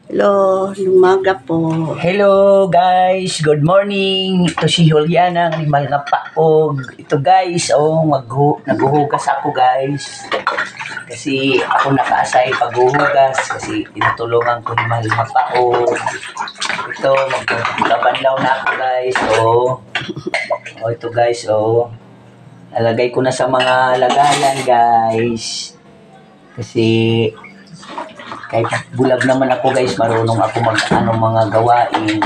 Hello, umaga po. Hello guys, good morning. Ito si Juliana, ng Animal nga Paog. Ito guys, naghuhugas ako guys. Kasi ako nakaasay paghuhugas kasi tinutulungan ko ni Animal nga Paog. Ito, magkabanlaw na ako guys. Ito guys, nalagay ko na sa mga lagayan guys. Kasi kahit bulag naman ako guys, marunong ako mga gawain.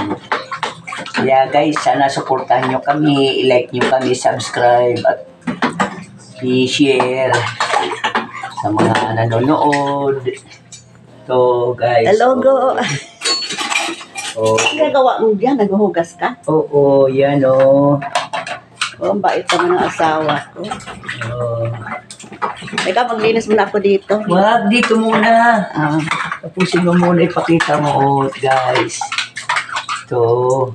Kaya guys, sana supportahan nyo kami, i-like nyo kami, subscribe at i-share sa mga nanonood. So guys. Hello go. Ang gagawa mo diyan, naghuhugas ka? Oo, yan Ang bait naman ng asawa ko. Teka, maglinis muna ako dito. Wag, dito muna. Tapusin mo muna, ipakita mo, guys. Ito.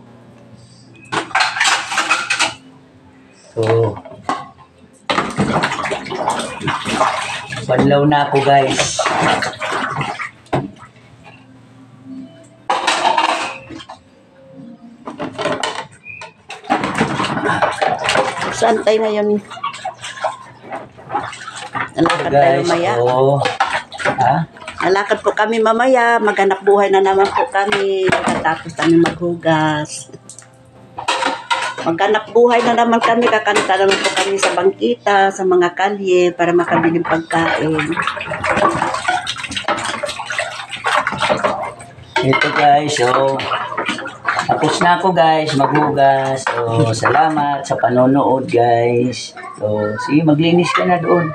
Banlaw na ako, guys. Saan tayo ngayon? Nalakad tayo mamaya. Nalakad po kami mamaya. Maghanap buhay na naman po kami. Pagkatapos kami maghugas. Maghanap buhay na naman kami. Kakanta naman po kami sa bangkita, sa mga kalye para makabiling pagkain. Ito guys, tapos na ako guys, maghugas. Salamat sa panonood guys. Sige, maglinis ka na doon.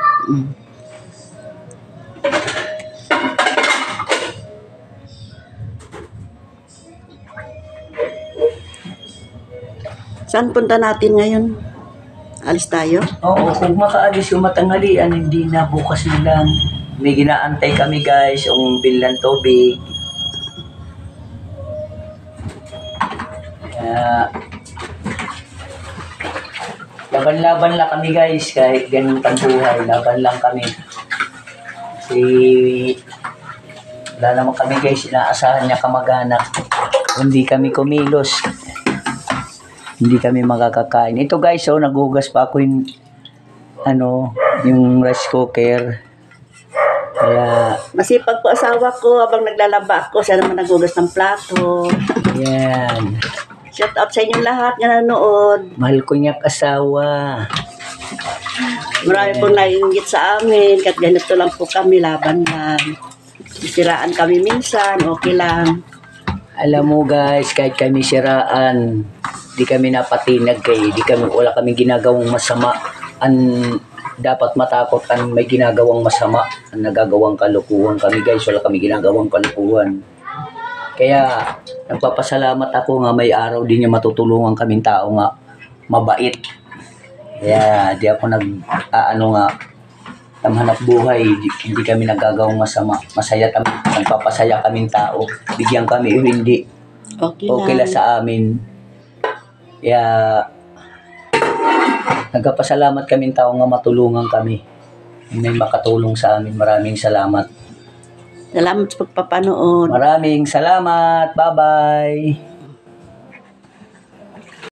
Saan punta natin ngayon? Alis tayo? Oo, kung makaalis yung matanghalian, hindi na, bukas na lang. May ginaantay kami guys, yung bilang tubig. Laban-laban lang kami guys, kahit ganun ang buhay, laban lang kami. Kasi wala naman kami guys, inaasahan niya kamag-anak. Hindi kami kumilos, hindi kami makakakain. Ito guys, naghugas pa ako yung rice cooker. Kaya masipag po asawa ko, habang naglalaba ako, siya naman naghugas ng plato. yan. Shout out sa inyong lahat na nanonood. Mahal ko niya asawa. Marami pong naiingit sa amin. Kahit ganito lang po kami, laban lang. Siraan kami minsan, okay lang. Alam mo guys, kahit kami siraan, di kami napatinag wala kami ginagawang masama. Dapat matakot ang may ginagawang masama, ang nagagawang kalukuhan kami guys, wala kami ginagawang kalukuhan. Kaya nagpapasalamat ako nga may araw din niya matutulungan kaming tao nga mabait. Kaya di ako tamhanap buhay, hindi kami nagagawang masama. Masaya kami, nagpapasaya kaming tao. Bigyan kami o hindi, okay lang sa amin. Kaya nagpapasalamat kaming tao nga matulungan kami. May makatulong sa amin. Maraming salamat. Salamat sa pagpapanood. Maraming salamat. Bye-bye.